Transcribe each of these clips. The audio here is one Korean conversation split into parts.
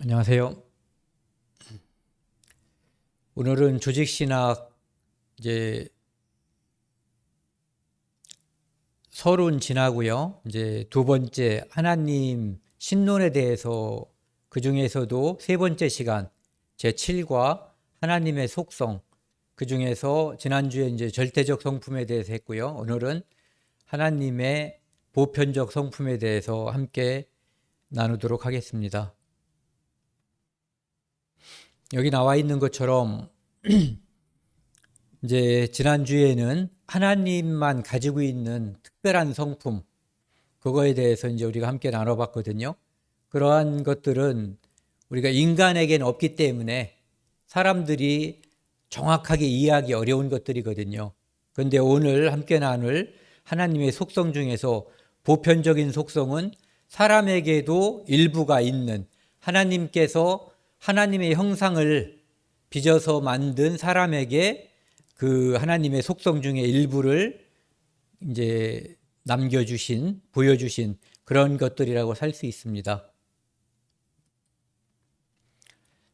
안녕하세요. 오늘은 조직신학 이제 서론 지나고요. 이제 두 번째 하나님 신론에 대해서 그 중에서도 세 번째 시간 제7과 하나님의 속성 그 중에서 지난주에 이제 절대적 성품에 대해서 했고요. 오늘은 하나님의 보편적 성품에 대해서 함께 나누도록 하겠습니다. 여기 나와 있는 것처럼 이제 지난주에는 하나님만 가지고 있는 특별한 성품, 그거에 대해서 이제 우리가 함께 나눠봤거든요. 그러한 것들은 우리가 인간에게는 없기 때문에 사람들이 정확하게 이해하기 어려운 것들이거든요. 그런데 오늘 함께 나눌 하나님의 속성 중에서 보편적인 속성은 사람에게도 일부가 있는, 하나님께서 하나님의 형상을 빚어서 만든 사람에게 그 하나님의 속성 중에 일부를 이제 남겨주신, 보여주신 그런 것들이라고 살 수 있습니다.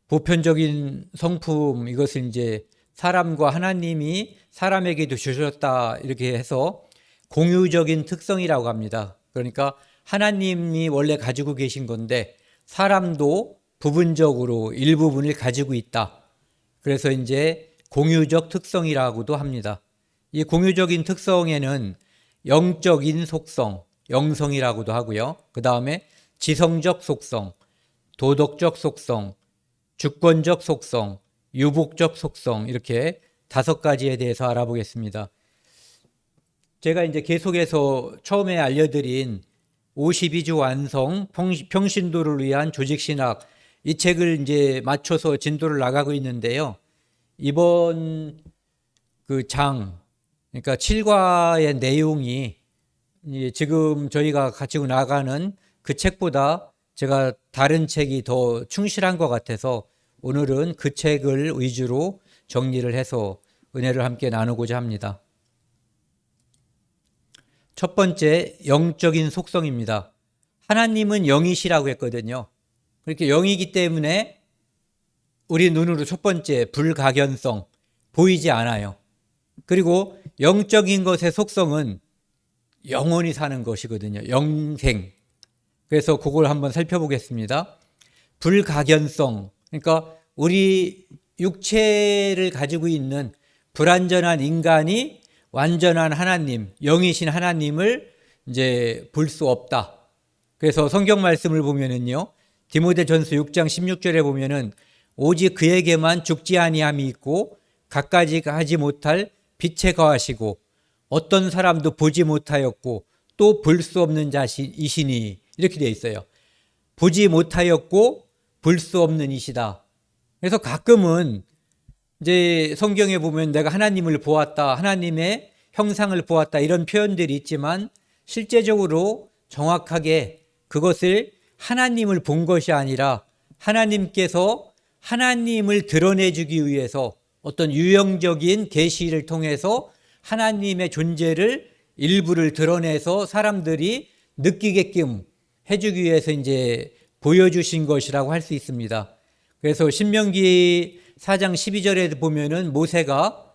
보편적인 성품, 이것은 이제 사람과 하나님이 사람에게도 주셨다 이렇게 해서 공유적인 특성이라고 합니다. 그러니까 하나님이 원래 가지고 계신 건데 사람도 부분적으로 일부분을 가지고 있다. 그래서 이제 공유적 특성이라고도 합니다. 이 공유적인 특성에는 영적인 속성, 영성이라고도 하고요. 그 다음에 지성적 속성, 도덕적 속성, 주권적 속성, 유복적 속성, 이렇게 5가지에 대해서 알아보겠습니다. 제가 이제 계속해서 처음에 알려드린 52주 완성 평신도를 위한 조직신학, 이 책을 이제 맞춰서 진도를 나가고 있는데요. 이번 그 그러니까 7과의 내용이 지금 저희가 가지고 나가는 그 책보다 제가 다른 책이 더 충실한 것 같아서 오늘은 그 책을 위주로 정리를 해서 은혜를 함께 나누고자 합니다. 첫 번째, 영적인 속성입니다. 하나님은 영이시라고 했거든요. 그렇게 영이기 때문에 우리 눈으로 첫 번째, 불가견성, 보이지 않아요. 그리고 영적인 것의 속성은 영원히 사는 것이거든요. 영생. 그래서 그걸 한번 살펴보겠습니다. 불가견성, 그러니까 우리 육체를 가지고 있는 불완전한 인간이 완전한 하나님, 영이신 하나님을 이제 볼 수 없다. 그래서 성경 말씀을 보면은요, 디모데전서 6장 16절에 보면은 오직 그에게만 죽지 아니함이 있고 갖가지 하지 못할 빛에 거하시고 어떤 사람도 보지 못하였고 또 볼 수 없는 자이시니, 이렇게 되어 있어요. 보지 못하였고 볼 수 없는 이시다. 그래서 가끔은 이제 성경에 보면 내가 하나님을 보았다, 하나님의 형상을 보았다, 이런 표현들이 있지만 실제적으로 정확하게 그것을 하나님을 본 것이 아니라 하나님께서 하나님을 드러내주기 위해서 어떤 유형적인 계시를 통해서 하나님의 존재를 일부를 드러내서 사람들이 느끼게끔 해주기 위해서 이제 보여주신 것이라고 할 수 있습니다. 그래서 신명기 4장 12절에 보면은 모세가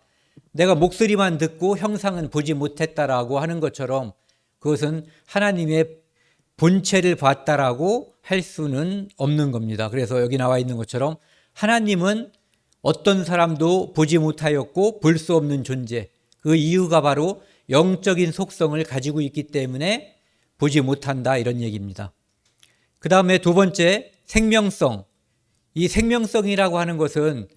내가 목소리만 듣고 형상은 보지 못했다라고 하는 것처럼 그것은 하나님의 본체를 봤다라고 할 수는 없는 겁니다. 그래서 여기 나와 있는 것처럼 하나님은 어떤 사람도 보지 못하였고 볼 수 없는 존재, 그 이유가 바로 영적인 속성을 가지고 있기 때문에 보지 못한다, 이런 얘기입니다. 그 다음에 두 번째, 생명성. 이 생명성이라고 하는 것은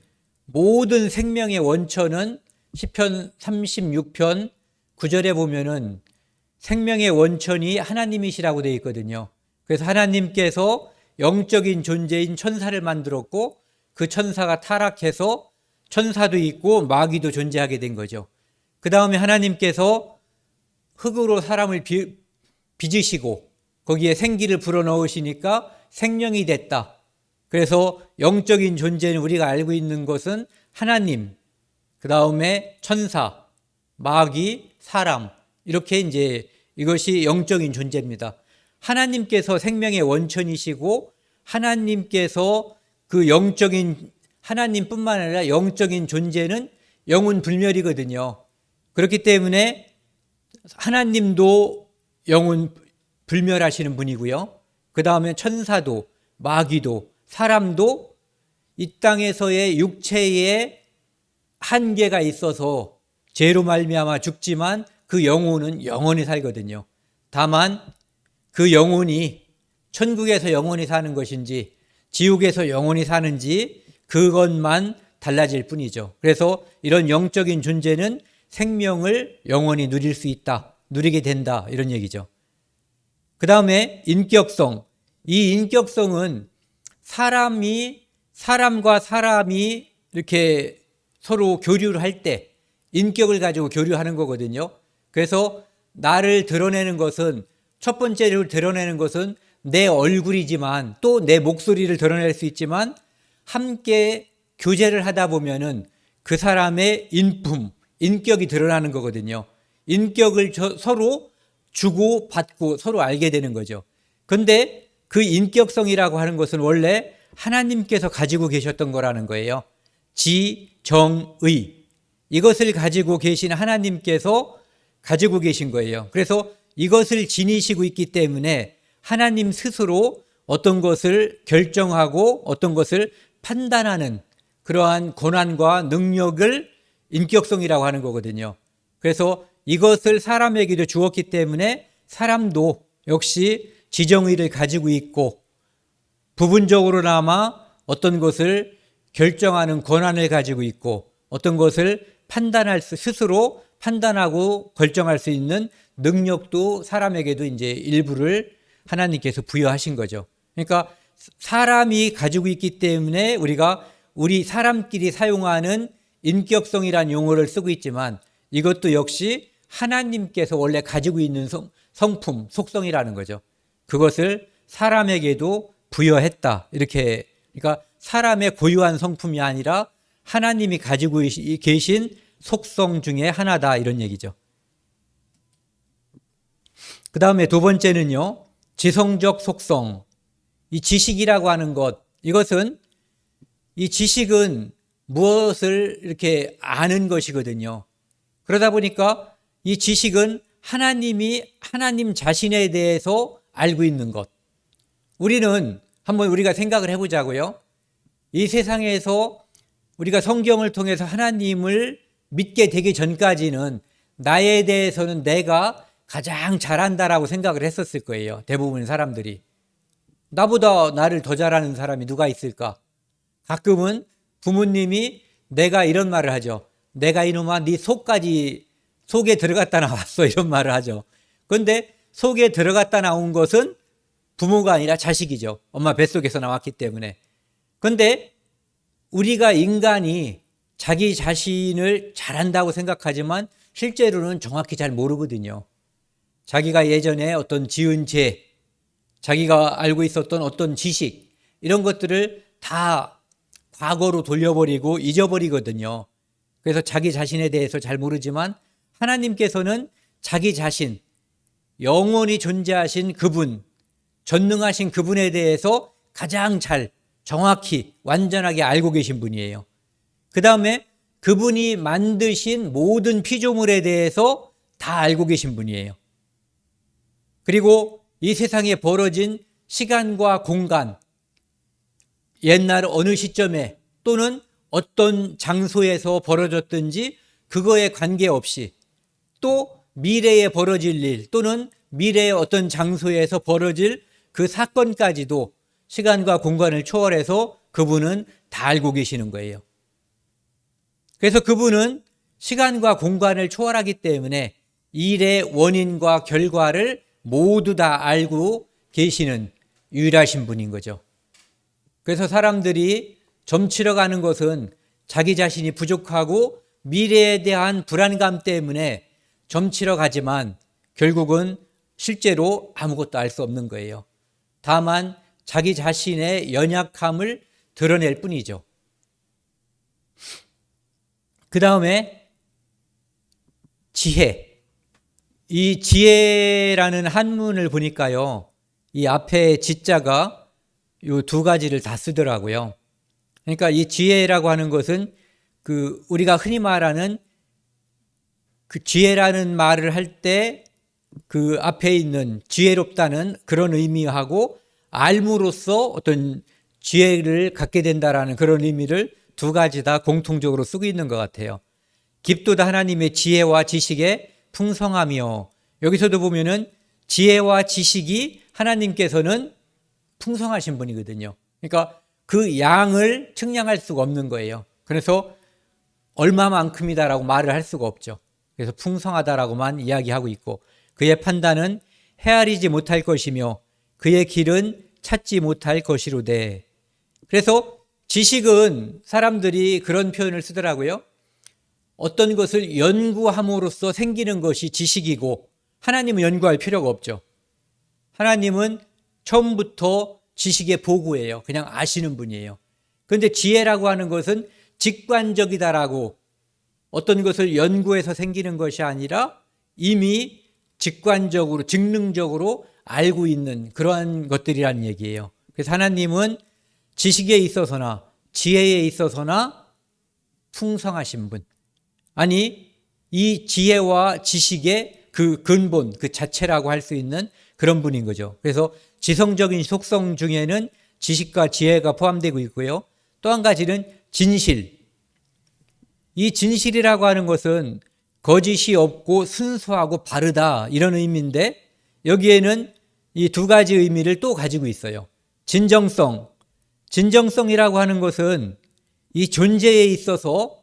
모든 생명의 원천은 시편 36편 9절에 보면은 생명의 원천이 하나님이시라고 되어 있거든요. 그래서 하나님께서 영적인 존재인 천사를 만들었고 그 천사가 타락해서 천사도 있고 마귀도 존재하게 된 거죠. 그 다음에 하나님께서 흙으로 사람을 빚으시고 거기에 생기를 불어넣으시니까 생명이 됐다. 그래서 영적인 존재는 우리가 알고 있는 것은 하나님, 그 다음에 천사, 마귀, 사람, 이렇게 이제 이것이 영적인 존재입니다. 하나님께서 생명의 원천이시고 하나님께서 그 영적인 하나님뿐만 아니라 영적인 존재는 영혼 불멸이거든요. 그렇기 때문에 하나님도 영혼 불멸하시는 분이고요. 그 다음에 천사도, 마귀도, 사람도 이 땅에서의 육체에 한계가 있어서 죄로 말미암아 죽지만 그 영혼은 영원히 살거든요. 다만 그 영혼이 천국에서 영원히 사는 것인지 지옥에서 영원히 사는지 그것만 달라질 뿐이죠. 그래서 이런 영적인 존재는 생명을 영원히 누릴 수 있다, 누리게 된다, 이런 얘기죠. 그 다음에 인격성. 이 인격성은 사람과 사람이 이렇게 서로 교류를 할 때 인격을 가지고 교류하는 거거든요. 그래서 나를 드러내는 것은, 첫 번째로 드러내는 것은 내 얼굴이지만 또 내 목소리를 드러낼 수 있지만, 함께 교제를 하다 보면은 그 사람의 인품, 인격이 드러나는 거거든요. 인격을 서로 주고 받고 서로 알게 되는 거죠. 그런데 그 인격성이라고 하는 것은 원래 하나님께서 가지고 계셨던 거라는 거예요. 지정의. 이것을 가지고 계신 하나님께서 가지고 계신 거예요. 그래서 이것을 지니시고 있기 때문에 하나님 스스로 어떤 것을 결정하고 어떤 것을 판단하는 그러한 권한과 능력을 인격성이라고 하는 거거든요. 그래서 이것을 사람에게도 주었기 때문에 사람도 역시 지정의를 가지고 있고 부분적으로나마 어떤 것을 결정하는 권한을 가지고 있고 어떤 것을 스스로 판단하고 결정할 수 있는 능력도 사람에게도 이제 일부를 하나님께서 부여하신 거죠. 그러니까 사람이 가지고 있기 때문에 우리 사람끼리 사용하는 인격성이라는 용어를 쓰고 있지만 이것도 역시 하나님께서 원래 가지고 있는 성품, 속성이라는 거죠. 그것을 사람에게도 부여했다. 이렇게, 그러니까 사람의 고유한 성품이 아니라 하나님이 가지고 계신 속성 중에 하나다. 이런 얘기죠. 그 다음에 두 번째는요, 지성적 속성. 이 지식이라고 하는 것, 이 지식은 무엇을 이렇게 아는 것이거든요. 그러다 보니까 이 지식은 하나님 자신에 대해서 알고 있는 것. 우리가 생각을 해보자고요. 이 세상에서 우리가 성경을 통해서 하나님을 믿게 되기 전까지는 나에 대해서는 내가 가장 잘한다라고 생각을 했었을 거예요. 대부분 사람들이. 나보다 나를 더 잘하는 사람이 누가 있을까? 가끔은 부모님이 내가 이런 말을 하죠. 내가 이놈아 네 속에 들어갔다 나왔어, 이런 말을 하죠. 그런데 속에 들어갔다 나온 것은 부모가 아니라 자식이죠. 엄마 뱃속에서 나왔기 때문에. 그런데 우리가 인간이 자기 자신을 잘한다고 생각하지만 실제로는 정확히 잘 모르거든요. 자기가 예전에 어떤 지은 죄, 자기가 알고 있었던 어떤 지식, 이런 것들을 다 과거로 돌려버리고 잊어버리거든요. 그래서 자기 자신에 대해서 잘 모르지만 하나님께서는 자기 자신, 영원히 존재하신 그분, 전능하신 그분에 대해서 가장 잘, 정확히, 완전하게 알고 계신 분이에요. 그 다음에 그분이 만드신 모든 피조물에 대해서 다 알고 계신 분이에요. 그리고 이 세상에 벌어진 시간과 공간, 옛날 어느 시점에 또는 어떤 장소에서 벌어졌든지 그거에 관계없이 또 미래에 벌어질 일 또는 미래의 어떤 장소에서 벌어질 그 사건까지도 시간과 공간을 초월해서 그분은 다 알고 계시는 거예요. 그래서 그분은 시간과 공간을 초월하기 때문에 일의 원인과 결과를 모두 다 알고 계시는 유일하신 분인 거죠. 그래서 사람들이 점치러 가는 것은 자기 자신이 부족하고 미래에 대한 불안감 때문에 점치러 가지만 결국은 실제로 아무것도 알 수 없는 거예요. 다만 자기 자신의 연약함을 드러낼 뿐이죠. 그 다음에 지혜. 이 지혜라는 한문을 보니까요, 이 앞에 지자가 요 두 가지를 다 쓰더라고요. 그러니까 이 지혜라고 하는 것은 우리가 흔히 말하는 그 지혜라는 말을 할 때 그 앞에 있는 지혜롭다는 그런 의미하고 알므로써 어떤 지혜를 갖게 된다라는 그런 의미를 두 가지 다 공통적으로 쓰고 있는 것 같아요. 깊도다 하나님의 지혜와 지식의 풍성하며, 여기서도 보면은 지혜와 지식이 하나님께서는 풍성하신 분이거든요. 그러니까 그 양을 측량할 수가 없는 거예요. 그래서 얼마만큼이다라고 말을 할 수가 없죠. 그래서 풍성하다라고만 이야기하고 있고, 그의 판단은 헤아리지 못할 것이며 그의 길은 찾지 못할 것이로되. 그래서 지식은 사람들이 그런 표현을 쓰더라고요. 어떤 것을 연구함으로써 생기는 것이 지식이고, 하나님은 연구할 필요가 없죠. 하나님은 처음부터 지식의 보고예요. 그냥 아시는 분이에요. 그런데 지혜라고 하는 것은 직관적이다라고, 어떤 것을 연구해서 생기는 것이 아니라 이미 직관적으로, 직능적으로 알고 있는 그러한 것들이라는 얘기예요. 그래서 하나님은 지식에 있어서나 지혜에 있어서나 풍성하신 분. 아니, 이 지혜와 지식의 그 근본, 그 자체라고 할 수 있는 그런 분인 거죠. 그래서 지성적인 속성 중에는 지식과 지혜가 포함되고 있고요. 또 한 가지는 진실. 이 진실이라고 하는 것은 거짓이 없고 순수하고 바르다, 이런 의미인데, 여기에는 이 두 가지 의미를 또 가지고 있어요. 진정성. 진정성이라고 하는 것은 이 존재에 있어서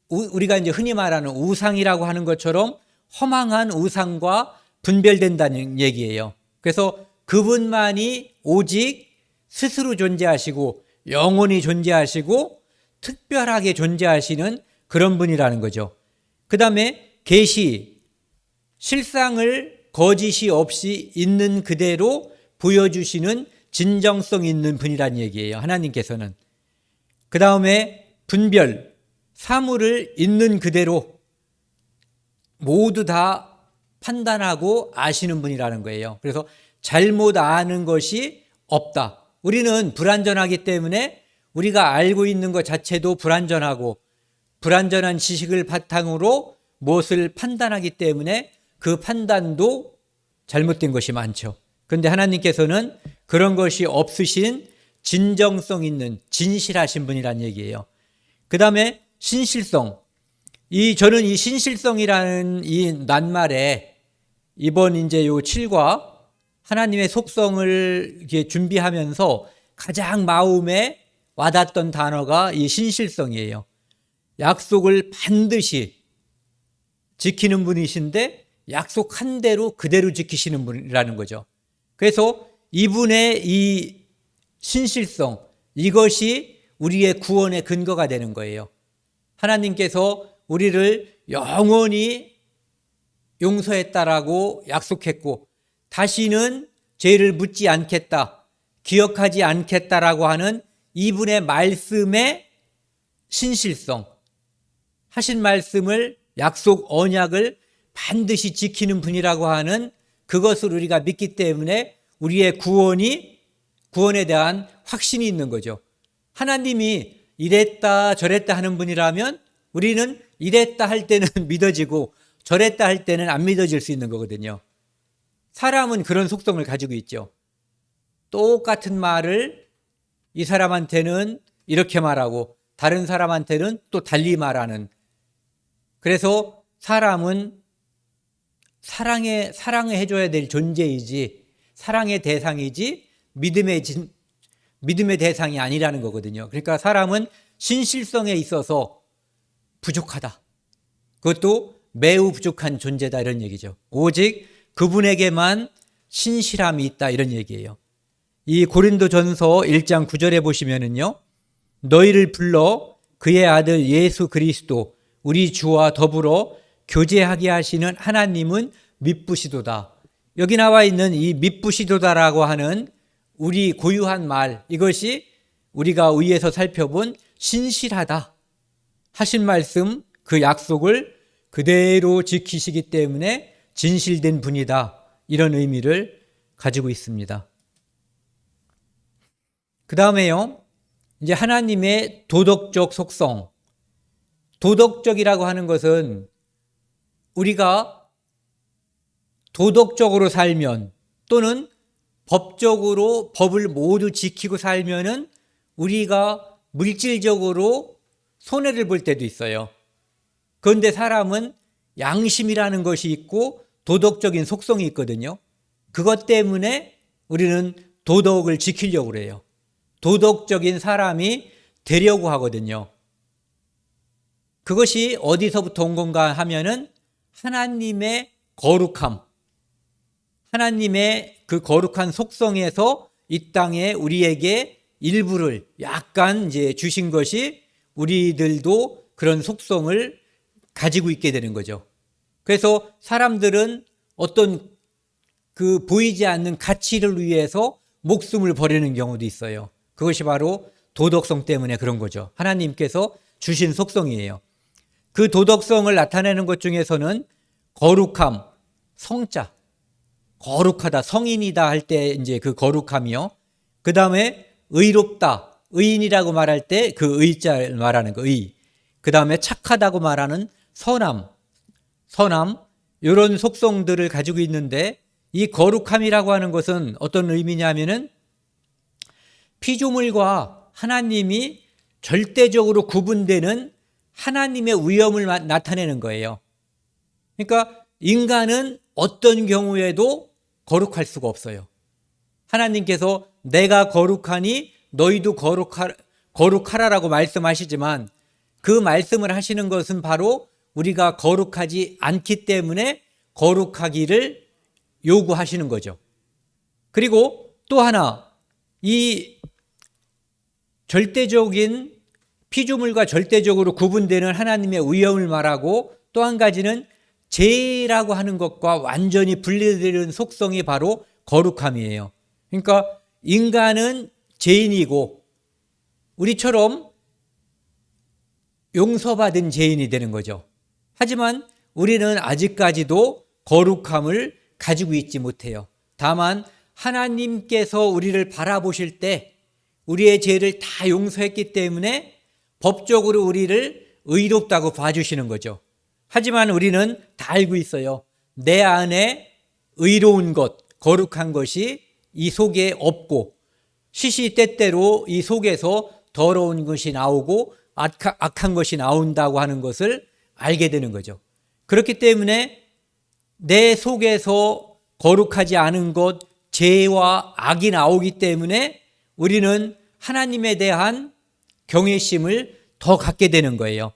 우리가 이제 흔히 말하는 우상이라고 하는 것처럼 허망한 우상과 분별된다는 얘기예요. 그래서 그분만이 오직 스스로 존재하시고 영원히 존재하시고 특별하게 존재하시는 그런 분이라는 거죠. 그 다음에 계시, 실상을 거짓이 없이 있는 그대로 보여주시는 진정성 있는 분이라는 얘기예요. 하나님께서는. 그 다음에 분별, 사물을 있는 그대로 모두 다 판단하고 아시는 분이라는 거예요. 그래서 잘못 아는 것이 없다. 우리는 불완전하기 때문에 우리가 알고 있는 것 자체도 불완전하고, 불완전한 지식을 바탕으로 무엇을 판단하기 때문에 그 판단도 잘못된 것이 많죠. 그런데 하나님께서는 그런 것이 없으신 진정성 있는 진실하신 분이란 얘기예요. 그 다음에 신실성. 저는 이 신실성이라는 이 낱말에 이번 이제 요 7과 하나님의 속성을 이렇게 준비하면서 가장 마음에 와닿았던 단어가 이 신실성이에요. 약속을 반드시 지키는 분이신데 약속한 대로 그대로 지키시는 분이라는 거죠. 그래서 이분의 이 신실성, 이것이 우리의 구원의 근거가 되는 거예요. 하나님께서 우리를 영원히 용서했다라고 약속했고, 다시는 죄를 묻지 않겠다, 기억하지 않겠다라고 하는 이분의 말씀의 신실성, 하신 말씀을, 약속 언약을 반드시 지키는 분이라고 하는 그것을 우리가 믿기 때문에 우리의 구원에 대한 확신이 있는 거죠. 하나님이 이랬다 저랬다 하는 분이라면 우리는 이랬다 할 때는 믿어지고 저랬다 할 때는 안 믿어질 수 있는 거거든요. 사람은 그런 속성을 가지고 있죠. 똑같은 말을 이 사람한테는 이렇게 말하고 다른 사람한테는 또 달리 말하는, 그래서 사람은 사랑해 줘야 될 존재이지 사랑의 대상이지 믿음의 대상이 아니라는 거거든요. 그러니까 사람은 신실성에 있어서 부족하다. 그것도 매우 부족한 존재다, 이런 얘기죠. 오직 그분에게만 신실함이 있다, 이런 얘기예요. 이 고린도전서 1장 9절에 보시면은요, 너희를 불러 그의 아들 예수 그리스도 우리 주와 더불어 교제하게 하시는 하나님은 미쁘시도다. 여기 나와 있는 이 미쁘시도다라고 하는 우리 고유한 말, 이것이 우리가 위에서 살펴본 신실하다 하신 말씀, 그 약속을 그대로 지키시기 때문에 진실된 분이다, 이런 의미를 가지고 있습니다. 그 다음에요, 이제 하나님의 도덕적 속성. 도덕적이라고 하는 것은 우리가 도덕적으로 살면 또는 법적으로 법을 모두 지키고 살면은 우리가 물질적으로 손해를 볼 때도 있어요. 그런데 사람은 양심이라는 것이 있고 도덕적인 속성이 있거든요. 그것 때문에 우리는 도덕을 지키려고 그래요. 도덕적인 사람이 되려고 하거든요. 그것이 어디서부터 온 건가 하면은 하나님의 거룩함, 하나님의 그 거룩한 속성에서 이 땅에 우리에게 일부를 약간 이제 주신 것이 우리들도 그런 속성을 가지고 있게 되는 거죠. 그래서 사람들은 어떤 그 보이지 않는 가치를 위해서 목숨을 버리는 경우도 있어요. 그것이 바로 도덕성 때문에 그런 거죠. 하나님께서 주신 속성이에요. 그 도덕성을 나타내는 것 중에서는 거룩함, 성자, 거룩하다, 성인이다 할 때 이제 그 거룩함이요. 그 다음에 의롭다, 의인이라고 말할 때 그 의자를 말하는 거, 의. 그 다음에 착하다고 말하는 선함, 이런 속성들을 가지고 있는데 이 거룩함이라고 하는 것은 어떤 의미냐면은 피조물과 하나님이 절대적으로 구분되는 하나님의 위엄을 나타내는 거예요. 그러니까 인간은 어떤 경우에도 거룩할 수가 없어요. 하나님께서 내가 거룩하니 너희도 거룩하라라고 말씀하시지만 그 말씀을 하시는 것은 바로 우리가 거룩하지 않기 때문에 거룩하기를 요구하시는 거죠. 그리고 또 하나, 이 절대적인 피조물과 절대적으로 구분되는 하나님의 위엄을 말하고 또 한 가지는 죄라고 하는 것과 완전히 분리되는 속성이 바로 거룩함이에요. 그러니까 인간은 죄인이고 우리처럼 용서받은 죄인이 되는 거죠. 하지만 우리는 아직까지도 거룩함을 가지고 있지 못해요. 다만 하나님께서 우리를 바라보실 때 우리의 죄를 다 용서했기 때문에 법적으로 우리를 의롭다고 봐주시는 거죠. 하지만 우리는 다 알고 있어요. 내 안에 의로운 것, 거룩한 것이 이 속에 없고 시시때때로 이 속에서 더러운 것이 나오고 악한 것이 나온다고 하는 것을 알게 되는 거죠. 그렇기 때문에 내 속에서 거룩하지 않은 것, 죄와 악이 나오기 때문에 우리는 하나님에 대한 경외심을 더 갖게 되는 거예요.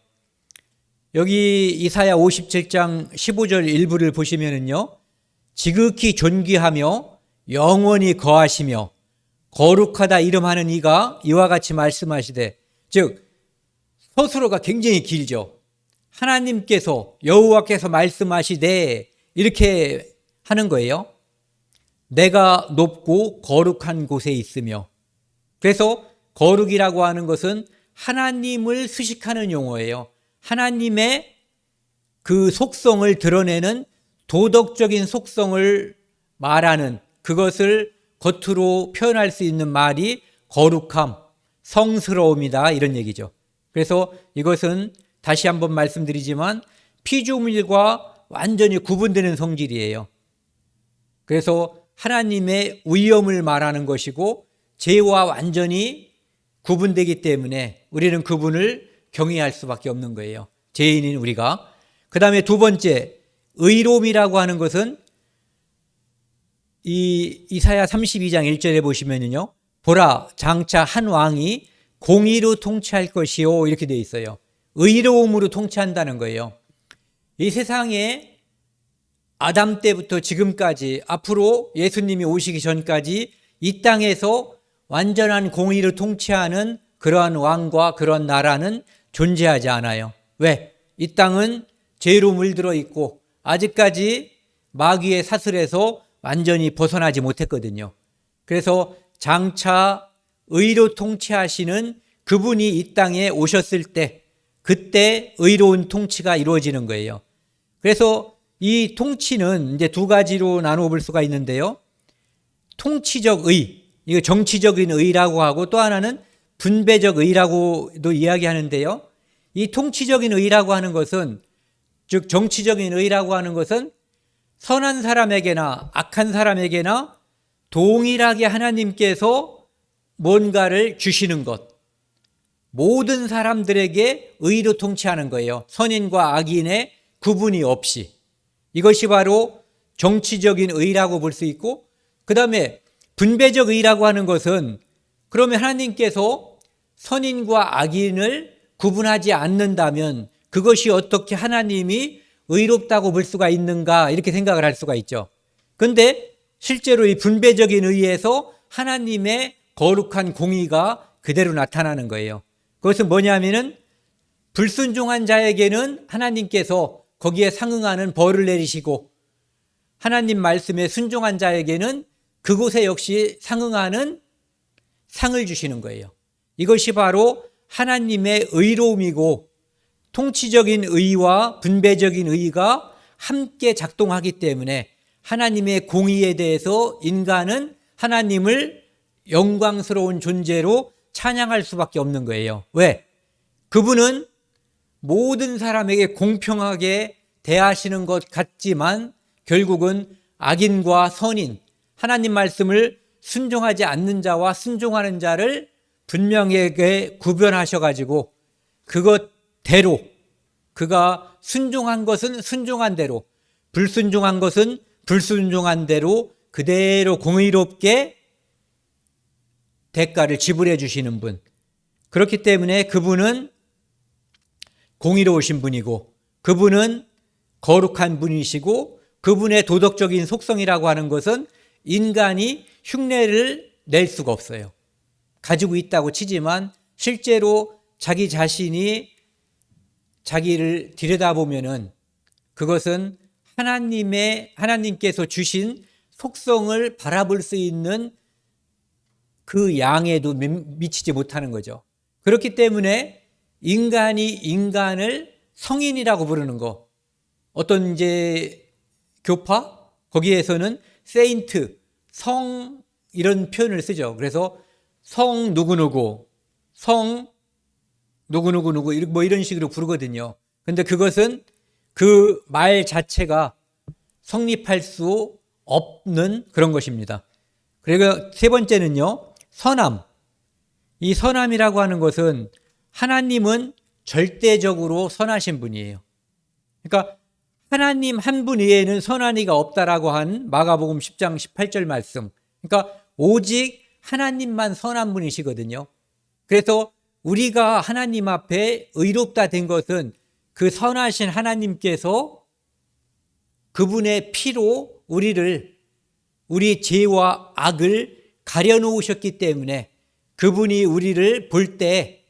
여기 이사야 57장 15절 일부를 보시면은요, 지극히 존귀하며 영원히 거하시며 거룩하다 이름하는 이가 이와 같이 말씀하시되, 즉 서술어가 굉장히 길죠. 하나님께서 여호와께서 말씀하시되 이렇게 하는 거예요. 내가 높고 거룩한 곳에 있으며, 그래서 거룩이라고 하는 것은 하나님을 수식하는 용어예요. 하나님의 그 속성을 드러내는 도덕적인 속성을 말하는, 그것을 겉으로 표현할 수 있는 말이 거룩함, 성스러움이다 이런 얘기죠. 그래서 이것은 다시 한번 말씀드리지만 피조물과 완전히 구분되는 성질이에요. 그래서 하나님의 위엄을 말하는 것이고 죄와 완전히 구분되기 때문에 우리는 그분을 경외할 수밖에 없는 거예요. 죄인인 우리가. 그 다음에 두 번째, 의로움이라고 하는 것은 이 이사야 32장 1절에 보시면요, 보라 장차 한 왕이 공의로 통치할 것이요 이렇게 되어 있어요. 의로움으로 통치한다는 거예요. 이 세상에 아담 때부터 지금까지 앞으로 예수님이 오시기 전까지 이 땅에서 완전한 공의로 통치하는 그러한 왕과 그런 나라는 존재하지 않아요. 왜? 이 땅은 죄로 물들어 있고 아직까지 마귀의 사슬에서 완전히 벗어나지 못했거든요. 그래서 장차 의로 통치하시는 그분이 이 땅에 오셨을 때 그때 의로운 통치가 이루어지는 거예요. 그래서 이 통치는 이제 두 가지로 나누어 볼 수가 있는데요. 통치적 의, 이거 정치적인 의라고 하고 또 하나는 분배적 의라고도 이야기하는데요. 이 통치적인 의라고 하는 것은, 즉 정치적인 의라고 하는 것은 선한 사람에게나 악한 사람에게나 동일하게 하나님께서 뭔가를 주시는 것, 모든 사람들에게 의로 통치하는 거예요. 선인과 악인의 구분이 없이. 이것이 바로 정치적인 의라고 볼 수 있고, 그 다음에 분배적 의라고 하는 것은, 그러면 하나님께서 선인과 악인을 구분하지 않는다면 그것이 어떻게 하나님이 의롭다고 볼 수가 있는가, 이렇게 생각을 할 수가 있죠. 그런데 실제로 이 분배적인 의에서 하나님의 거룩한 공의가 그대로 나타나는 거예요. 그것은 뭐냐면은 불순종한 자에게는 하나님께서 거기에 상응하는 벌을 내리시고, 하나님 말씀에 순종한 자에게는 그곳에 역시 상응하는 상을 주시는 거예요. 이것이 바로 하나님의 의로움이고, 통치적인 의와 분배적인 의가 함께 작동하기 때문에 하나님의 공의에 대해서 인간은 하나님을 영광스러운 존재로 찬양할 수밖에 없는 거예요. 왜? 그분은 모든 사람에게 공평하게 대하시는 것 같지만 결국은 악인과 선인, 하나님 말씀을 순종하지 않는 자와 순종하는 자를 분명하게 구별하셔가지고 그것대로, 그가 순종한 것은 순종한 대로, 불순종한 것은 불순종한 대로 그대로 공의롭게 대가를 지불해 주시는 분. 그렇기 때문에 그분은 공의로우신 분이고, 그분은 거룩한 분이시고, 그분의 도덕적인 속성이라고 하는 것은 인간이 흉내를 낼 수가 없어요. 가지고 있다고 치지만 실제로 자기 자신이 자기를 들여다보면은 그것은 하나님께서 주신 속성을 바라볼 수 있는 그 양에도 미치지 못하는 거죠. 그렇기 때문에 인간이 인간을 성인이라고 부르는 거, 어떤 이제 교파 거기에서는 세인트, 성, 이런 표현을 쓰죠. 그래서 성 누구누구, 성 누구누구 뭐 이런 식으로 부르거든요. 근데 그것은 그 말 자체가 성립할 수 없는 그런 것입니다. 그리고 세 번째는요, 선함. 이 선함이라고 하는 것은 하나님은 절대적으로 선하신 분이에요. 그러니까 하나님 한 분 외에는 선한 이가 없다라고 한 마가복음 10장 18절 말씀. 그러니까 오직 하나님만 선한 분이시거든요. 그래서 우리가 하나님 앞에 의롭다 된 것은 그 선하신 하나님께서 그분의 피로 우리 죄와 악을 가려놓으셨기 때문에 그분이 우리를 볼 때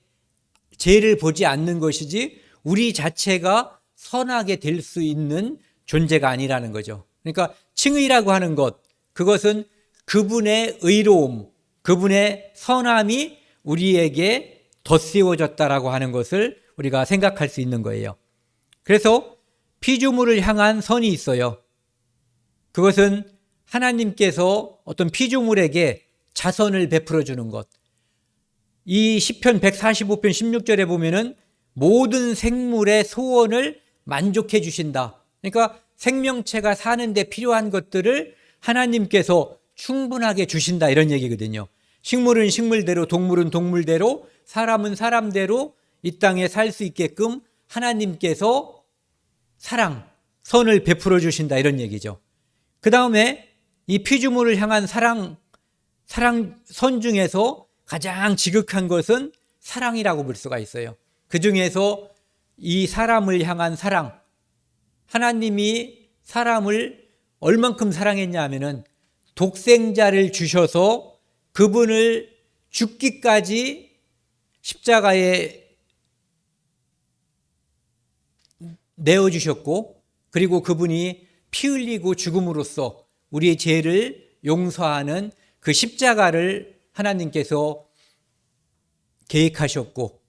죄를 보지 않는 것이지 우리 자체가 선하게 될 수 있는 존재가 아니라는 거죠. 그러니까 칭의라고 하는 것, 그것은 그분의 의로움, 그분의 선함이 우리에게 덧씌워졌다라고 하는 것을 우리가 생각할 수 있는 거예요. 그래서 피조물을 향한 선이 있어요. 그것은 하나님께서 어떤 피조물에게 자선을 베풀어 주는 것. 이 시편 145편 16절에 보면은 모든 생물의 소원을 만족해 주신다. 그러니까 생명체가 사는데 필요한 것들을 하나님께서 충분하게 주신다, 이런 얘기거든요. 식물은 식물대로, 동물은 동물대로, 사람은 사람대로 이 땅에 살 수 있게끔 하나님께서 사랑, 선을 베풀어 주신다, 이런 얘기죠. 그 다음에 이 피조물을 향한 사랑 선 중에서 가장 지극한 것은 사랑이라고 볼 수가 있어요. 그 중에서 이 사람을 향한 사랑, 하나님이 사람을 얼만큼 사랑했냐 하면은 독생자를 주셔서 그분을 죽기까지 십자가에 내어주셨고, 그리고 그분이 피 흘리고 죽음으로써 우리의 죄를 용서하는 그 십자가를 하나님께서 계획하셨고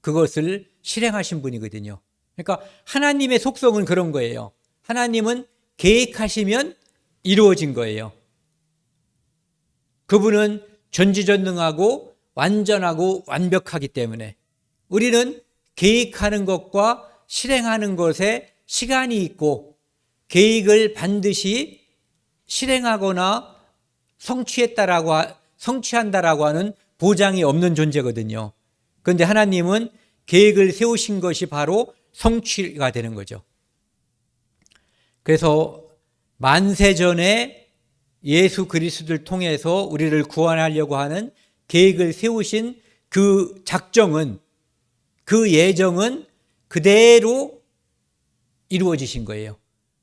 그것을 실행하신 분이거든요. 그러니까 하나님의 속성은 그런 거예요. 하나님은 계획하시면 이루어진 거예요. 그분은 전지전능하고 완전하고 완벽하기 때문에 우리는 계획하는 것과 실행하는 것에 시간이 있고 계획을 반드시 실행하거나 성취한다라고 하는 보장이 없는 존재거든요. 그런데 하나님은 계획을 세우신 것이 바로 성취가 되는 거죠. 그래서 만세 전에 예수 그리스도를 통해서 우리를 구원하려고 하는 계획을 세우신 그 작정은, 그 예정은 그대로 이루어지신 거예요.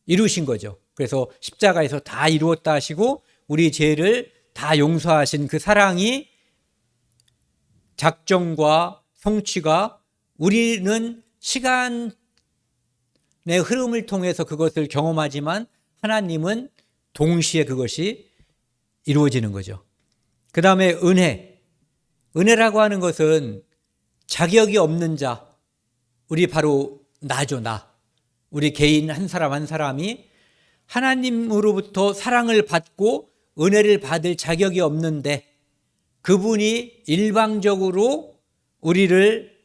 이루신 거죠. 그래서 십자가에서 다 이루었다 하시고 우리 죄를 다 용서하신 그 사랑이 작정과 성취가 우리는 시간의 흐름을 통해서 그것을 경험하지만 하나님은 동시에 그것이 이루어지는 거죠. 그 다음에 은혜라고 하는 것은 자격이 없는 자, 우리 바로 나죠, 나. 우리 개인 한 사람 한 사람이 하나님으로부터 사랑을 받고 은혜를 받을 자격이 없는데 그분이 일방적으로 우리를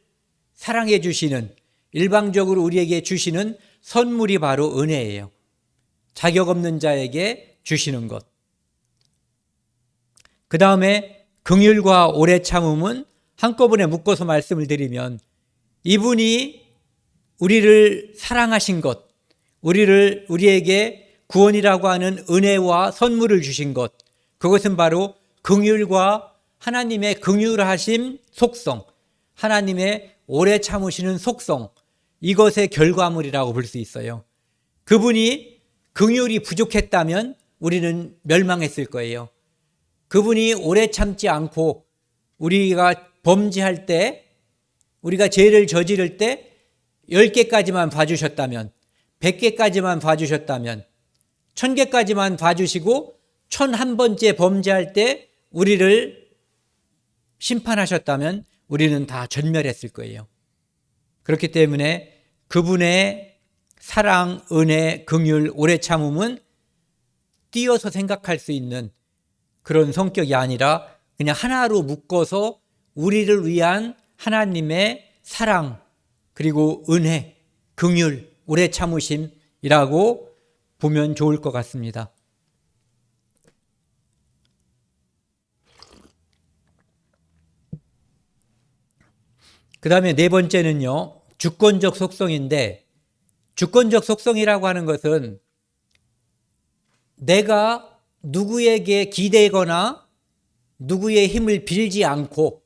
사랑해 주시는, 일방적으로 우리에게 주시는 선물이 바로 은혜예요. 자격 없는 자에게 주시는 것. 그 다음에 긍휼과 오래 참음은 한꺼번에 묶어서 말씀을 드리면 이분이 우리를 사랑하신 것, 우리에게 구원이라고 하는 은혜와 선물을 주신 것, 그것은 바로 긍휼과 하나님의 긍휼하심 속성, 하나님의 오래 참으시는 속성, 이것의 결과물이라고 볼 수 있어요. 그분이 긍휼이 부족했다면 우리는 멸망했을 거예요. 그분이 오래 참지 않고 우리가 범죄할 때, 우리가 죄를 저지를 때 10개까지만 봐주셨다면, 100개까지만 봐주셨다면, 1000개까지만 봐주시고 1001번째 범죄할 때 우리를 심판하셨다면 우리는 다 전멸했을 거예요. 그렇기 때문에 그분의 사랑, 은혜, 긍휼, 오래 참음은 띄어서 생각할 수 있는 그런 성격이 아니라 그냥 하나로 묶어서 우리를 위한 하나님의 사랑, 그리고 은혜, 긍휼, 오래 참으심이라고 보면 좋을 것 같습니다. 그 다음에 네 번째는요, 주권적 속성인데, 주권적 속성이라고 하는 것은 내가 누구에게 기대거나 누구의 힘을 빌지 않고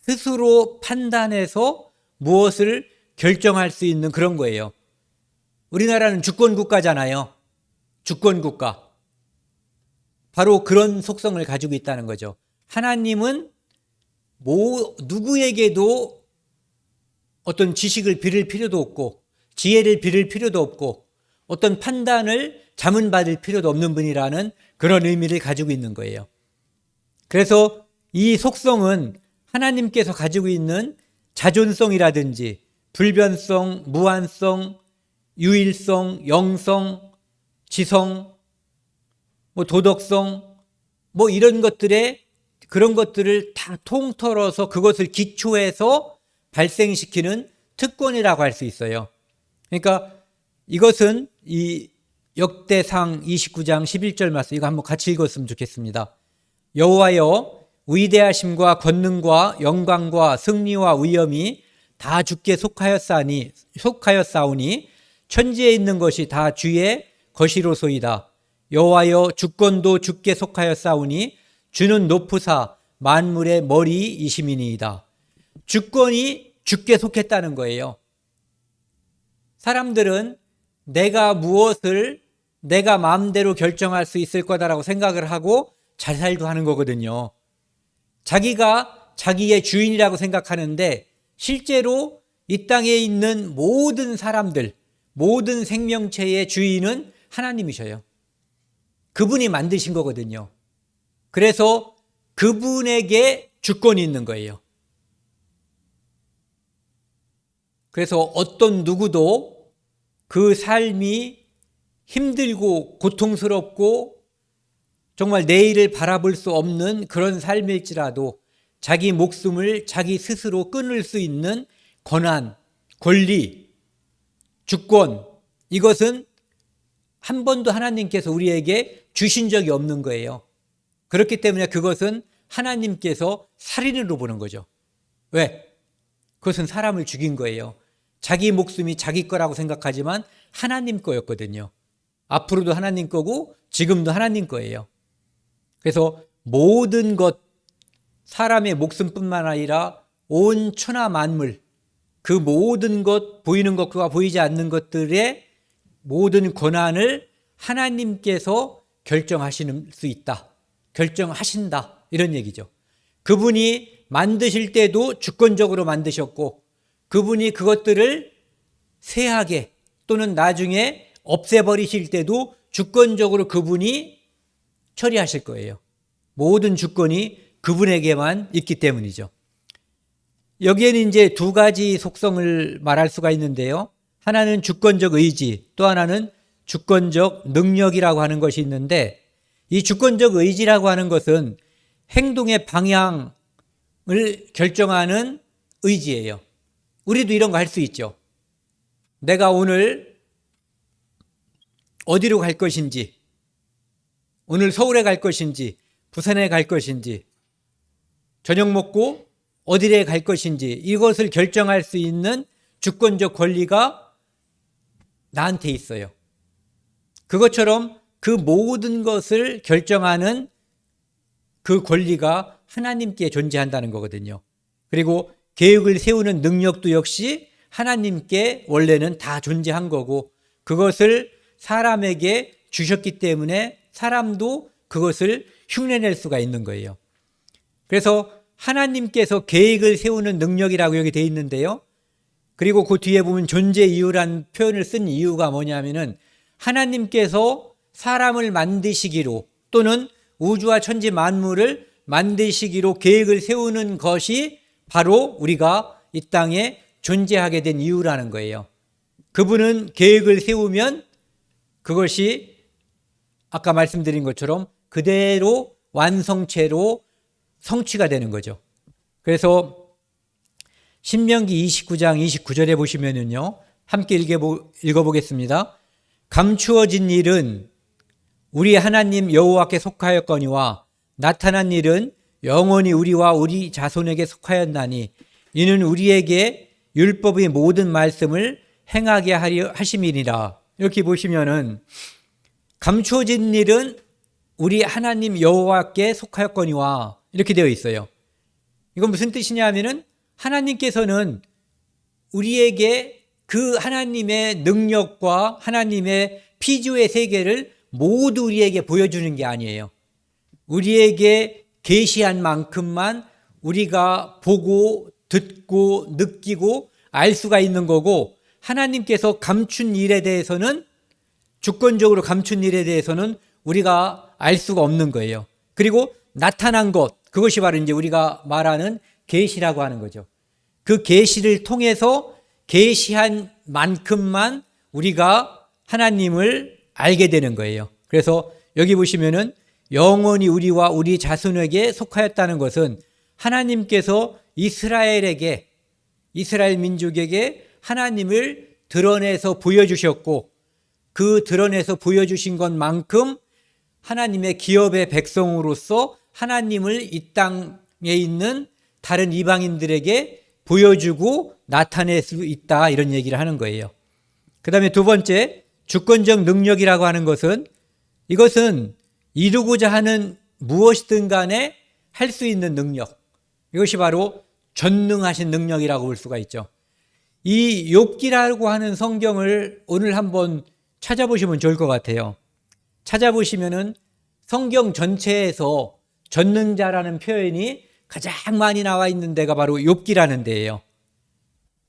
스스로 판단해서 무엇을 결정할 수 있는 그런 거예요. 우리나라는 주권국가잖아요. 주권국가. 바로 그런 속성을 가지고 있다는 거죠. 하나님은 누구에게도 어떤 지식을 빌을 필요도 없고 지혜를 빌을 필요도 없고 어떤 판단을 자문받을 필요도 없는 분이라는 그런 의미를 가지고 있는 거예요. 그래서 이 속성은 하나님께서 가지고 있는 자존성이라든지 불변성, 무한성, 유일성, 영성, 지성, 도덕성, 이런 그런 것들을 다 통틀어서 그것을 기초해서 발생시키는 특권이라고 할 수 있어요. 그러니까 이것은 이 역대상 29장 11절 말씀, 이거 한번 같이 읽었으면 좋겠습니다. 여호와여, 위대하심과 권능과 영광과 승리와 위엄이 다 주께 속하였사오니 천지에 있는 것이 다 주의 것이로소이다. 여호와여, 주권도 주께 속하였사오니 주는 높으사 만물의 머리이심이니이다. 주권이 주께 속했다는 거예요. 사람들은 내가 무엇을 내가 마음대로 결정할 수 있을 거다라고 생각을 하고 자살도 하는 거거든요. 자기가 자기의 주인이라고 생각하는데 실제로 이 땅에 있는 모든 사람들, 모든 생명체의 주인은 하나님이셔요. 그분이 만드신 거거든요. 그래서 그분에게 주권이 있는 거예요. 그래서 어떤 누구도 그 삶이 힘들고 고통스럽고 정말 내일을 바라볼 수 없는 그런 삶일지라도 자기 목숨을 자기 스스로 끊을 수 있는 권한, 권리, 주권, 이것은 한 번도 하나님께서 우리에게 주신 적이 없는 거예요. 그렇기 때문에 그것은 하나님께서 살인으로 보는 거죠. 왜? 그것은 사람을 죽인 거예요. 자기 목숨이 자기 거라고 생각하지만 하나님 거였거든요. 앞으로도 하나님 거고 지금도 하나님 거예요. 그래서 모든 것, 사람의 목숨뿐만 아니라 온 천하 만물, 그 모든 것, 보이는 것과 보이지 않는 것들의 모든 권한을 하나님께서 결정하실 수 있다. 결정하신다. 이런 얘기죠. 그분이 만드실 때도 주권적으로 만드셨고, 그분이 그것들을 쇠하게 또는 나중에 없애버리실 때도 주권적으로 그분이 처리하실 거예요. 모든 주권이 그분에게만 있기 때문이죠. 여기에는 이제 두 가지 속성을 말할 수가 있는데요. 하나는 주권적 의지, 또 하나는 주권적 능력이라고 하는 것이 있는데, 이 주권적 의지라고 하는 것은 행동의 방향을 결정하는 의지예요. 우리도 이런 거 할 수 있죠. 내가 오늘 어디로 갈 것인지, 오늘 서울에 갈 것인지, 부산에 갈 것인지, 저녁 먹고 어디에 갈 것인지, 이것을 결정할 수 있는 주권적 권리가 나한테 있어요. 그것처럼 그 모든 것을 결정하는 그 권리가 하나님께 존재한다는 거거든요. 그리고 계획을 세우는 능력도 역시 하나님께 원래는 다 존재한 거고, 그것을 사람에게 주셨기 때문에 사람도 그것을 흉내낼 수가 있는 거예요. 그래서 하나님께서 계획을 세우는 능력이라고 여기 되어 있는데요. 그리고 그 뒤에 보면 존재 이유라는 표현을 쓴 이유가 뭐냐면은 하나님께서 사람을 만드시기로 또는 우주와 천지 만물을 만드시기로 계획을 세우는 것이 바로 우리가 이 땅에 존재하게 된 이유라는 거예요. 그분은 계획을 세우면 그것이 아까 말씀드린 것처럼 그대로 완성체로 성취가 되는 거죠. 그래서 신명기 29장 29절에 보시면은요, 함께 읽어보겠습니다. 감추어진 일은 우리 하나님 여호와께 속하였거니와 나타난 일은 영원히 우리와 우리 자손에게 속하였나니 이는 우리에게 율법의 모든 말씀을 행하게 하려 하심이니라. 이렇게 보시면은 감추어진 일은 우리 하나님 여호와께 속하였거니와 이렇게 되어 있어요. 이건 무슨 뜻이냐 하면은 하나님께서는 우리에게 그 하나님의 능력과 하나님의 피조의 세계를 모두 우리에게 보여주는 게 아니에요. 우리에게 계시한 만큼만 우리가 보고 듣고 느끼고 알 수가 있는 거고, 하나님께서 감춘 일에 대해서는, 주권적으로 감춘 일에 대해서는 우리가 알 수가 없는 거예요. 그리고 나타난 것, 그것이 바로 이제 우리가 말하는 계시라고 하는 거죠. 그 계시를 통해서 계시한 만큼만 우리가 하나님을 알게 되는 거예요. 그래서 여기 보시면은 영원히 우리와 우리 자손에게 속하였다는 것은 하나님께서 이스라엘에게, 이스라엘 민족에게 하나님을 드러내서 보여주셨고, 그 드러내서 보여주신 것만큼 하나님의 기업의 백성으로서 하나님을 이 땅에 있는 다른 이방인들에게 보여주고 나타낼 수 있다, 이런 얘기를 하는 거예요. 그 다음에 두 번째, 주권적 능력이라고 하는 것은, 이것은 이루고자 하는 무엇이든 간에 할 수 있는 능력, 이것이 바로 전능하신 능력이라고 볼 수가 있죠. 이 욥기라고 하는 성경을 오늘 한번 찾아보시면 좋을 것 같아요. 찾아보시면은 성경 전체에서 전능자라는 표현이 가장 많이 나와 있는 데가 바로 욥기라는 데예요.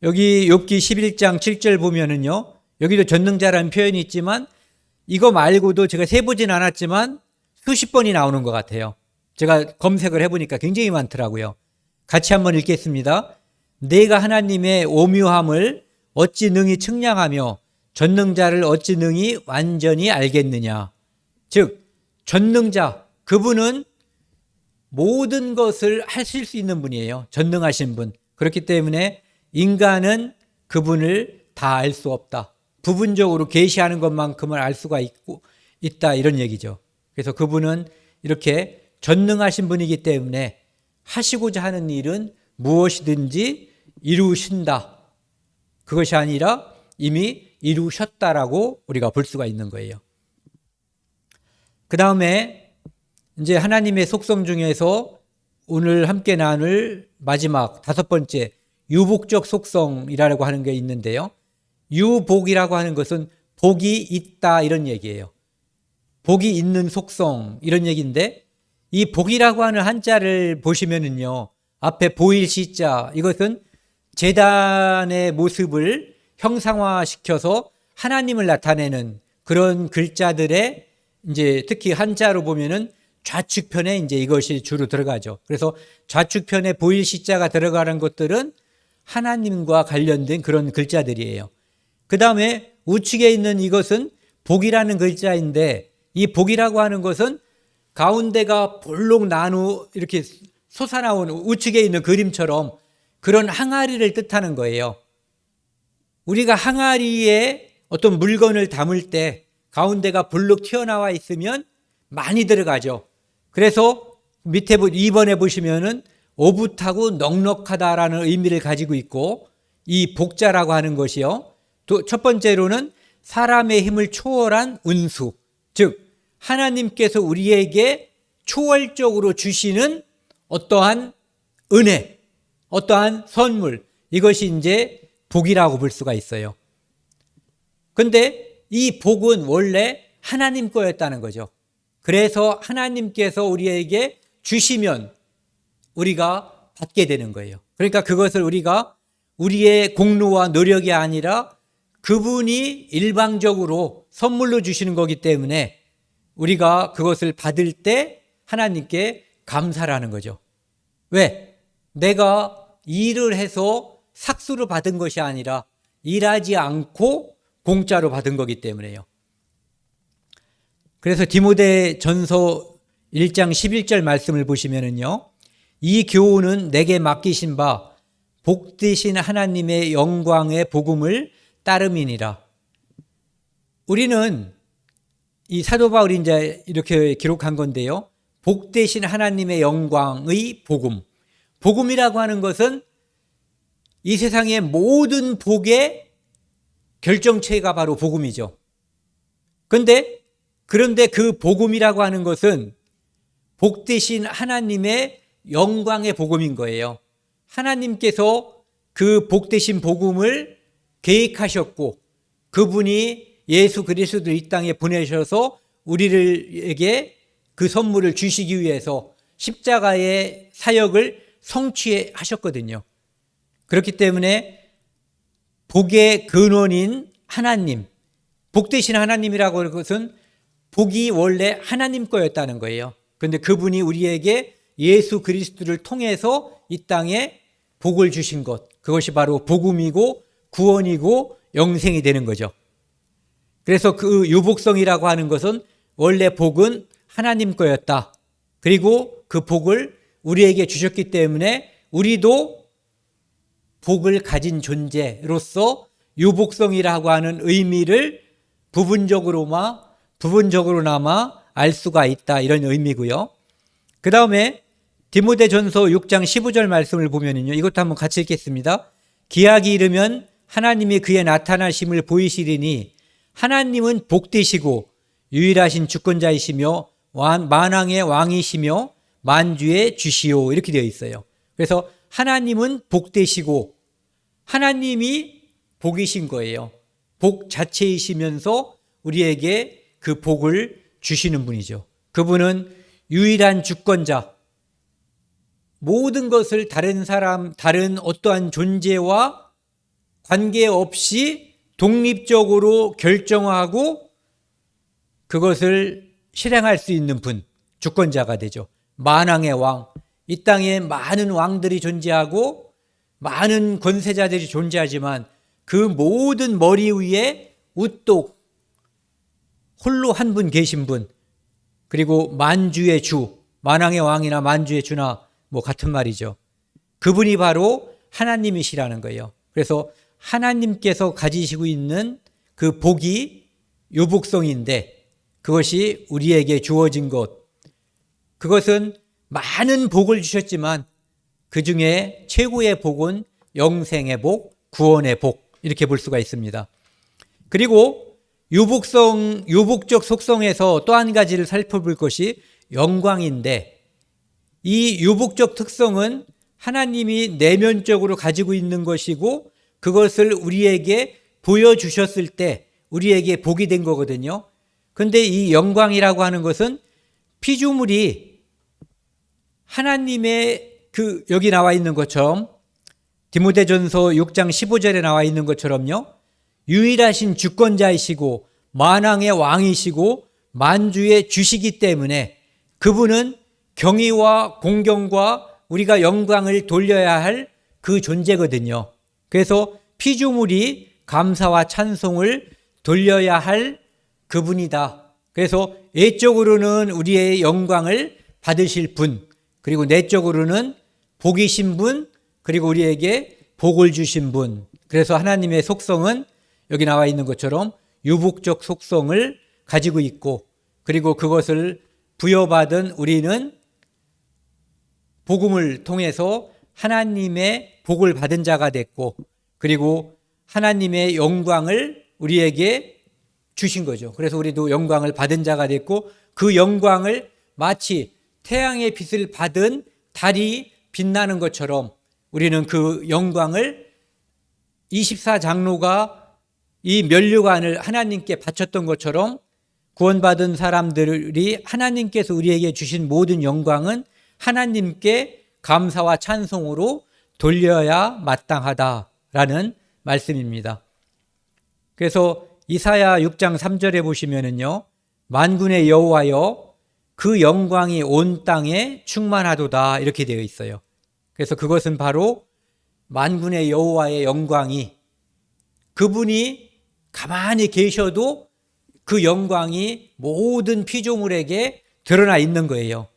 여기 욥기 11장 7절 보면은요, 여기도 전능자라는 표현이 있지만 이거 말고도 제가 세보진 않았지만 수십 번이 나오는 것 같아요. 제가 검색을 해보니까 굉장히 많더라고요. 같이 한번 읽겠습니다. 내가 하나님의 오묘함을 어찌 능히 측량하며 전능자를 어찌 능히 완전히 알겠느냐. 즉 전능자, 그분은 모든 것을 하실 수 있는 분이에요. 전능하신 분. 그렇기 때문에 인간은 그분을 다 알 수 없다. 부분적으로 계시하는 것만큼은 알 수가 있다 이런 얘기죠. 그래서 그분은 이렇게 전능하신 분이기 때문에 하시고자 하는 일은 무엇이든지 이루신다. 그것이 아니라 이미 이루셨다라고 우리가 볼 수가 있는 거예요. 그 다음에 이제 하나님의 속성 중에서 오늘 함께 나눌 마지막 5번째 유복적 속성이라고 하는 게 있는데요. 유복이라고 하는 것은 복이 있다 이런 얘기예요. 복이 있는 속성 이런 얘기인데 이 복이라고 하는 한자를 보시면은요. 앞에 보일 시자 이것은 제단의 모습을 형상화시켜서 하나님을 나타내는 그런 글자들의 이제 특히 한자로 보면은 좌측편에 이제 이것이 주로 들어가죠. 그래서 좌측편에 보일 시자가 들어가는 것들은 하나님과 관련된 그런 글자들이에요. 그 다음에 우측에 있는 이것은 복이라는 글자인데 이 복이라고 하는 것은 가운데가 볼록 이렇게 솟아나온 우측에 있는 그림처럼 그런 항아리를 뜻하는 거예요. 우리가 항아리에 어떤 물건을 담을 때 가운데가 볼록 튀어나와 있으면 많이 들어가죠. 그래서 밑에 2번에 보시면은 오붓하고 넉넉하다라는 의미를 가지고 있고 이 복자라고 하는 것이요. 첫 번째로는 사람의 힘을 초월한 운수, 즉 하나님께서 우리에게 초월적으로 주시는 어떠한 은혜, 어떠한 선물, 이것이 이제 복이라고 볼 수가 있어요. 그런데 이 복은 원래 하나님 거였다는 거죠. 그래서 하나님께서 우리에게 주시면 우리가 받게 되는 거예요. 그러니까 그것을 우리가 우리의 공로와 노력이 아니라 그분이 일방적으로 선물로 주시는 거기 때문에 우리가 그것을 받을 때 하나님께 감사라는 거죠. 왜? 내가 일을 해서 삭수로 받은 것이 아니라 일하지 않고 공짜로 받은 거기 때문에요. 그래서 디모데 전서 1장 11절 말씀을 보시면은요. 이 교훈은 내게 맡기신 바 복되신 하나님의 영광의 복음을 따름이니라. 우리는 이 사도 바울이 이제 이렇게 기록한 건데요. 복되신 하나님의 영광의 복음. 복음이라고 하는 것은 이 세상의 모든 복의 결정체가 바로 복음이죠. 그런데 그 복음이라고 하는 것은 복되신 하나님의 영광의 복음인 거예요. 하나님께서 그 복되신 복음을 계획하셨고 그분이 예수 그리스도를 이 땅에 보내셔서 우리에게 그 선물을 주시기 위해서 십자가의 사역을 성취하셨거든요. 그렇기 때문에 복의 근원인 하나님, 복되신 하나님이라고 하는 것은 복이 원래 하나님 거였다는 거예요. 그런데 그분이 우리에게 예수 그리스도를 통해서 이 땅에 복을 주신 것, 그것이 바로 복음이고 구원이고 영생이 되는 거죠. 그래서 그 유복성이라고 하는 것은 원래 복은 하나님 거였다. 그리고 그 복을 우리에게 주셨기 때문에 우리도 복을 가진 존재로서 유복성이라고 하는 의미를 부분적으로나마 알 수가 있다 이런 의미고요. 그 다음에 디모데전서 6장 15절 말씀을 보면요. 이것도 한번 같이 읽겠습니다. 기약이 이르면 하나님이 그의 나타나심을 보이시리니 하나님은 복되시고 유일하신 주권자이시며 만왕의 왕이시며 만주의 주시오 이렇게 되어 있어요. 그래서 하나님은 복되시고 하나님이 복이신 거예요. 복 자체이시면서 우리에게 그 복을 주시는 분이죠. 그분은 유일한 주권자, 모든 것을 다른 어떠한 존재와 관계없이 독립적으로 결정하고 그것을 실행할 수 있는 분, 주권자가 되죠. 만왕의 왕, 이 땅에 많은 왕들이 존재하고 많은 권세자들이 존재하지만 그 모든 머리 위에 우뚝 홀로 한 분 계신 분, 그리고 만주의 주, 만왕의 왕이나 만주의 주나 뭐 같은 말이죠. 그분이 바로 하나님이시라는 거예요. 그래서 하나님께서 가지시고 있는 그 복이 유복성인데 그것이 우리에게 주어진 것, 그것은 많은 복을 주셨지만 그 중에 최고의 복은 영생의 복, 구원의 복, 이렇게 볼 수가 있습니다. 그리고 유복적 속성에서 또 한 가지를 살펴볼 것이 영광인데, 이 유복적 특성은 하나님이 내면적으로 가지고 있는 것이고 그것을 우리에게 보여주셨을 때 우리에게 복이 된 거거든요. 그런데 이 영광이라고 하는 것은 피조물이 하나님의 여기 나와 있는 것처럼, 디모데전서 6장 15절에 나와 있는 것처럼요, 유일하신 주권자이시고 만왕의 왕이시고 만주의 주시기 때문에 그분은 경의와 공경과 우리가 영광을 돌려야 할 그 존재거든요. 그래서 피조물이 감사와 찬송을 돌려야 할 그분이다. 그래서 외적으로는 우리의 영광을 받으실 분, 그리고 내적으로는 복이신 분, 그리고 우리에게 복을 주신 분. 그래서 하나님의 속성은 여기 나와 있는 것처럼 유복적 속성을 가지고 있고, 그리고 그것을 부여받은 우리는 복음을 통해서 하나님의 복을 받은 자가 됐고, 그리고 하나님의 영광을 우리에게 주신 거죠. 그래서 우리도 영광을 받은 자가 됐고, 그 영광을 마치 태양의 빛을 받은 달이 빛나는 것처럼 우리는 그 영광을 24장로가 이 면류관을 하나님께 바쳤던 것처럼 구원받은 사람들이 하나님께서 우리에게 주신 모든 영광은 하나님께 감사와 찬송으로 돌려야 마땅하다라는 말씀입니다. 그래서 이사야 6장 3절에 보시면은요, 만군의 여호와여 그 영광이 온 땅에 충만하도다, 이렇게 되어 있어요. 그래서 그것은 바로 만군의 여호와의 영광이, 그분이 가만히 계셔도 그 영광이 모든 피조물에게 드러나 있는 거예요.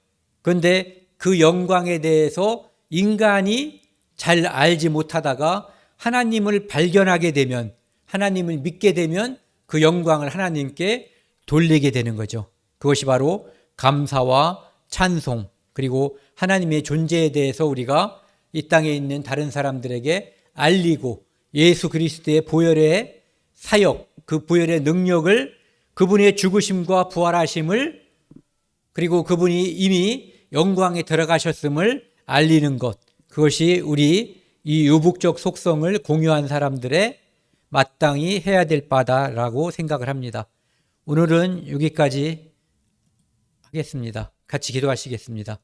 그런데 그 영광에 대해서 인간이 잘 알지 못하다가 하나님을 발견하게 되면, 하나님을 믿게 되면 그 영광을 하나님께 돌리게 되는 거죠. 그것이 바로 감사와 찬송, 그리고 하나님의 존재에 대해서 우리가 이 땅에 있는 다른 사람들에게 알리고 예수 그리스도의 보혈의 사역, 그 보혈의 능력을, 그분의 죽으심과 부활하심을, 그리고 그분이 이미 영광에 들어가셨음을 알리는 것, 그것이 우리 이 유복적 속성을 공유한 사람들의 마땅히 해야 될 바다라고 생각을 합니다. 오늘은 여기까지 하겠습니다. 같이 기도하시겠습니다.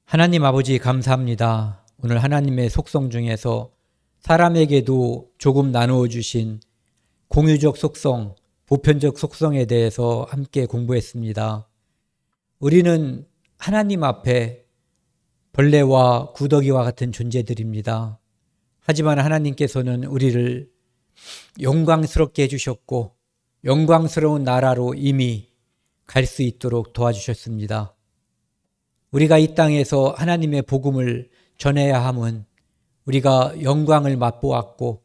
하나님 아버지 감사합니다. 오늘 하나님의 속성 중에서 사람에게도 조금 나누어 주신 공유적 속성, 보편적 속성에 대해서 함께 공부했습니다. 우리는 하나님 앞에 벌레와 구더기와 같은 존재들입니다. 하지만 하나님께서는 우리를 영광스럽게 해주셨고 영광스러운 나라로 이미 갈 수 있도록 도와주셨습니다. 우리가 이 땅에서 하나님의 복음을 전해야 함은 우리가 영광을 맛보았고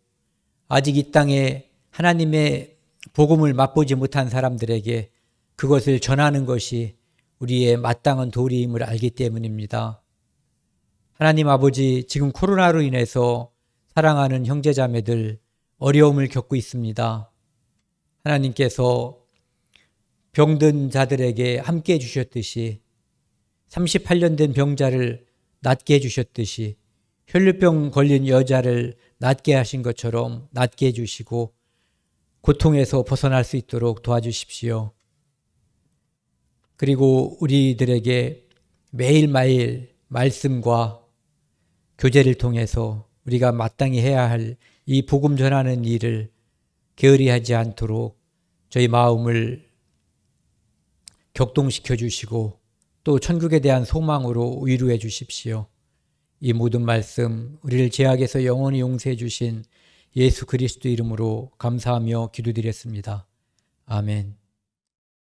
아직 이 땅에 하나님의 복음을 맛보지 못한 사람들에게 그것을 전하는 것이 우리의 마땅한 도리임을 알기 때문입니다. 하나님 아버지, 지금 코로나로 인해서 사랑하는 형제자매들 어려움을 겪고 있습니다. 하나님께서 병든 자들에게 함께 해주셨듯이 38년 된 병자를 낫게 해주셨듯이 혈류병 걸린 여자를 낫게 하신 것처럼 낫게 해주시고 고통에서 벗어날 수 있도록 도와주십시오. 그리고 우리들에게 매일매일 말씀과 교제를 통해서 우리가 마땅히 해야 할 이 복음 전하는 일을 게으리하지 않도록 저희 마음을 격동시켜 주시고 또 천국에 대한 소망으로 위로해 주십시오. 이 모든 말씀 우리를 죄악에서 영원히 용서해 주신 예수 그리스도 이름으로 감사하며 기도드렸습니다. 아멘.